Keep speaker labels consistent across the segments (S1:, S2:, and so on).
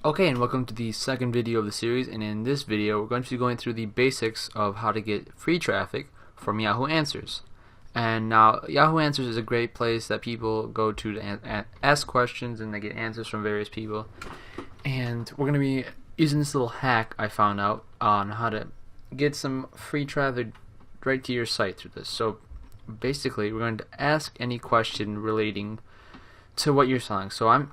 S1: Okay, and welcome to the second video of the series, and in this video we're going to be going through the basics of how to get free traffic from Yahoo Answers. And now Yahoo Answers is a great place that people go to ask questions, and they get answers from various people. And we're going to be using this little hack I found out on how to get some free traffic right to your site through this. So basically we're going to ask any question relating to what you're selling. So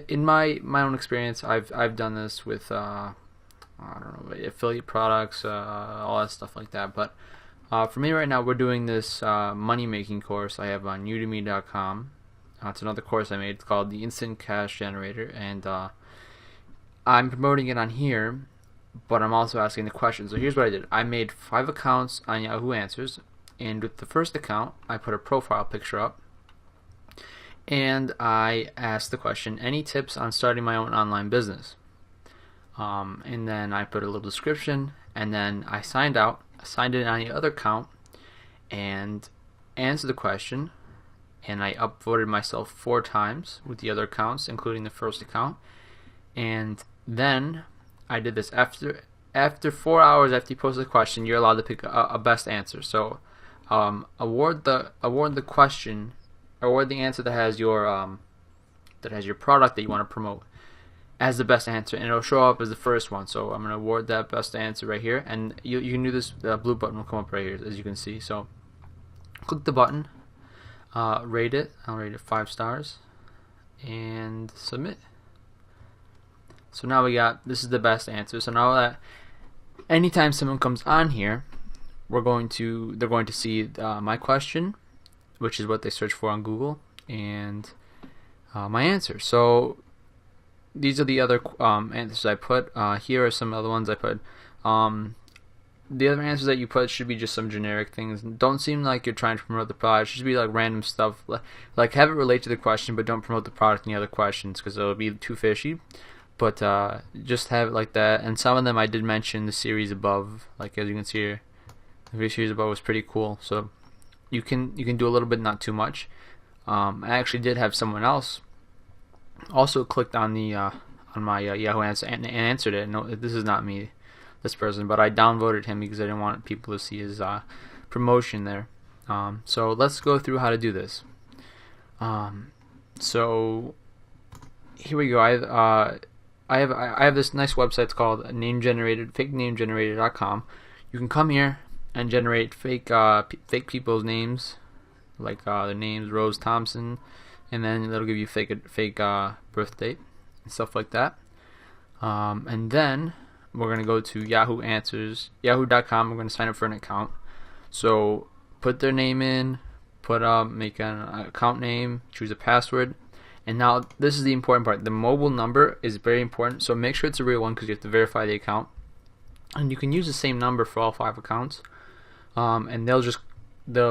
S1: in my own experience, I've done this with I don't know, affiliate products, all that stuff like that. But for me right now, we're doing this money making course I have on Udemy.com. It's another course I made. It's called the Instant Cash Generator, and I'm promoting it on here, but I'm also asking the question. So here's what I did. I made 5 accounts on Yahoo Answers, and with the first account, I put a profile picture up. And I asked the question, any tips on starting my own online business? And then I put a little description, and then I signed in on the other account and answered the question, and I upvoted myself 4 times with the other accounts, including the first account. And then I did this after 4 hours after you post the question, you're allowed to pick a best answer. So award the question, or the answer that has your product that you want to promote as the best answer, and it'll show up as the first one. So I'm going to award that best answer right here, and you can do this. The blue button will come up right here, as you can see. So click the button, rate it. I'll rate it 5 stars, and submit. So now this is the best answer. So now that anytime someone comes on here, they're going to see my question, which is what they search for on Google, and my answer. So these are the other answers I put. Here are some other ones I put. The other answers that you put should be just some generic things. Don't seem like you're trying to promote the product. It should be like random stuff. Like have it relate to the question, but don't promote the product in the other questions, because it'll be too fishy. But just have it like that. And some of them I did mention the series above. Like as you can see here, the series above was pretty cool. So you can do a little bit, not too much. I actually did have someone else also clicked on the on my Yahoo answer and answered it. No, this is not me, this person, but I downvoted him because I didn't want people to see his promotion there. So let's go through how to do this. So here we go. I have this nice website. It's called fakenamegenerator.com. You can come here and generate fake people's names, like the names Rose Thompson, and then it'll give you fake birth date and stuff like that. And then we're gonna go to Yahoo Answers, Yahoo.com. We're gonna sign up for an account. So put their name in, make an account name, choose a password, and now this is the important part. The mobile number is very important. So make sure it's a real one, because you have to verify the account. And you can use the same number for all 5 accounts. And they'll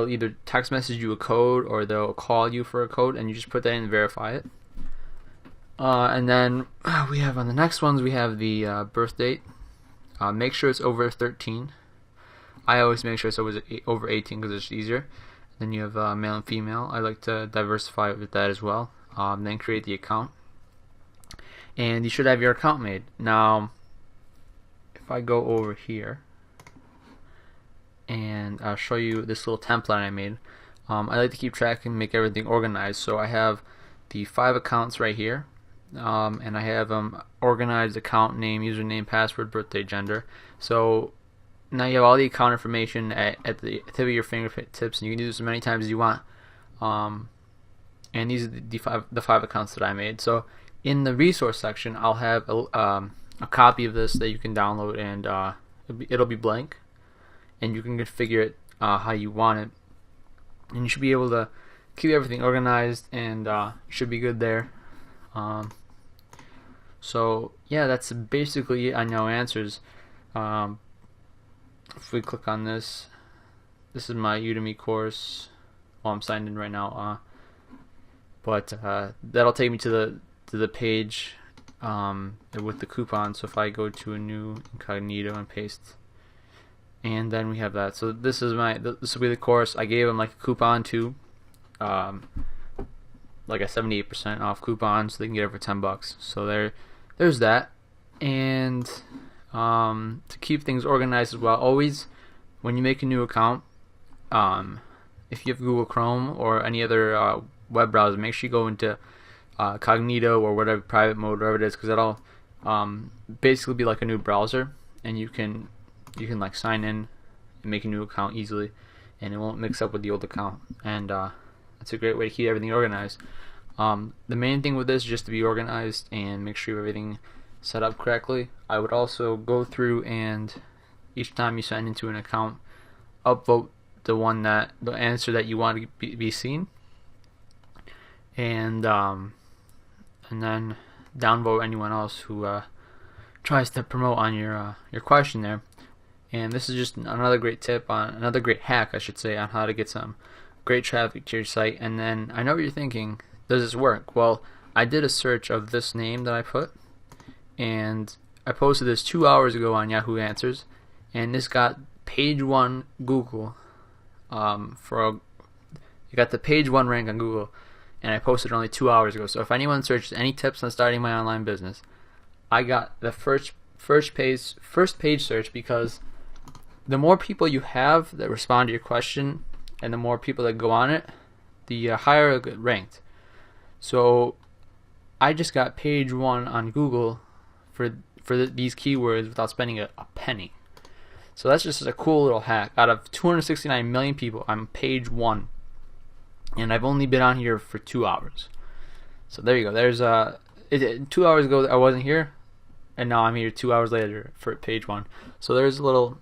S1: either text message you a code, or they'll call you for a code, and you just put that in and verify it. And then we have on the next ones, we have the birth date. Make sure it's over 13. I always make sure it's over 18 because it's easier. Then you have male and female. I like to diversify with that as well. Then create the account, and you should have your account made. Now if I go over here and I'll show you this little template I made. I like to keep track and make everything organized. So I have the 5 accounts right here, and I have them organized: account name, username, password, birthday, gender. So now you have all the account information at the tip of your fingertips, and you can do this as many times as you want. And these are the 5 accounts that I made. So in the resource section, I'll have a copy of this that you can download, and it'll be blank, and you can configure it how you want it, and you should be able to keep everything organized, and should be good there. So yeah, that's basically it on Yahoo Answers. If we click on this is my Udemy course. Well, I'm signed in right now, but that'll take me to the page with the coupon. So if I go to a new incognito and paste, and then we have that. So this will be the course. I gave them like a coupon too, like a 78% off coupon, so they can get it for $10. So they're there's that. And to keep things organized as well, always when you make a new account, if you have Google Chrome or any other web browser, make sure you go into Cognito or whatever, private mode, whatever it is, because that'll basically be like a new browser, and you can like sign in and make a new account easily, and it won't mix up with the old account. And it's a great way to keep everything organized. The main thing with this is just to be organized and make sure you have everything set up correctly. I would also go through and each time you sign into an account, upvote the answer that you want to be seen, and then downvote anyone else who tries to promote on your question there. And this is just another great tip, another great hack, I should say, on how to get some great traffic to your site. And then I know what you're thinking, does this work? Well, I did a search of this name that I put, and I posted this 2 hours ago on Yahoo Answers, and this got page 1 Google. You got the page 1 rank on Google, and I posted it only 2 hours ago. So if anyone searches any tips on starting my online business, I got the first page search, because the more people you have that respond to your question and the more people that go on it, the higher it get ranked. So I just got page 1 on Google for these keywords without spending a penny. So that's just a cool little hack. Out of 269 million people, I'm page 1, and I've only been on here for 2 hours. So there you go. There's 2 hours ago I wasn't here, and now I'm here 2 hours later for page 1. So there's a little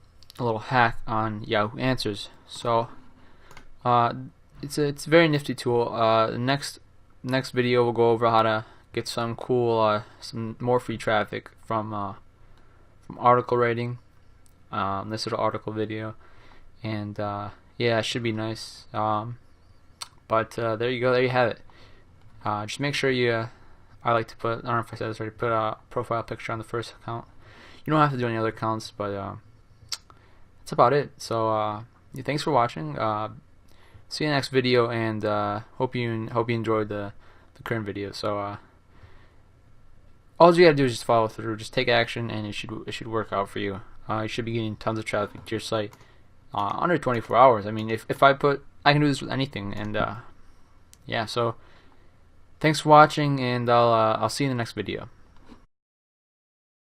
S1: hack on Yahoo Answers. So it's a very nifty tool. The next video we'll go over how to get some some more free traffic from article writing. This little article video, and yeah, it should be nice. But there you go. There you have it. Just make sure I like to put, I don't know if I said this already, put a profile picture on the first account. You don't have to do any other accounts, but that's about it. So yeah, thanks for watching. See you in the next video, and hope you enjoyed the current video. So all you gotta do is just follow through, just take action, and it should work out for you. You should be getting tons of traffic to your site under 24 hours. I mean, if I can do this with anything. And yeah, so thanks for watching, and I'll see you in the next video.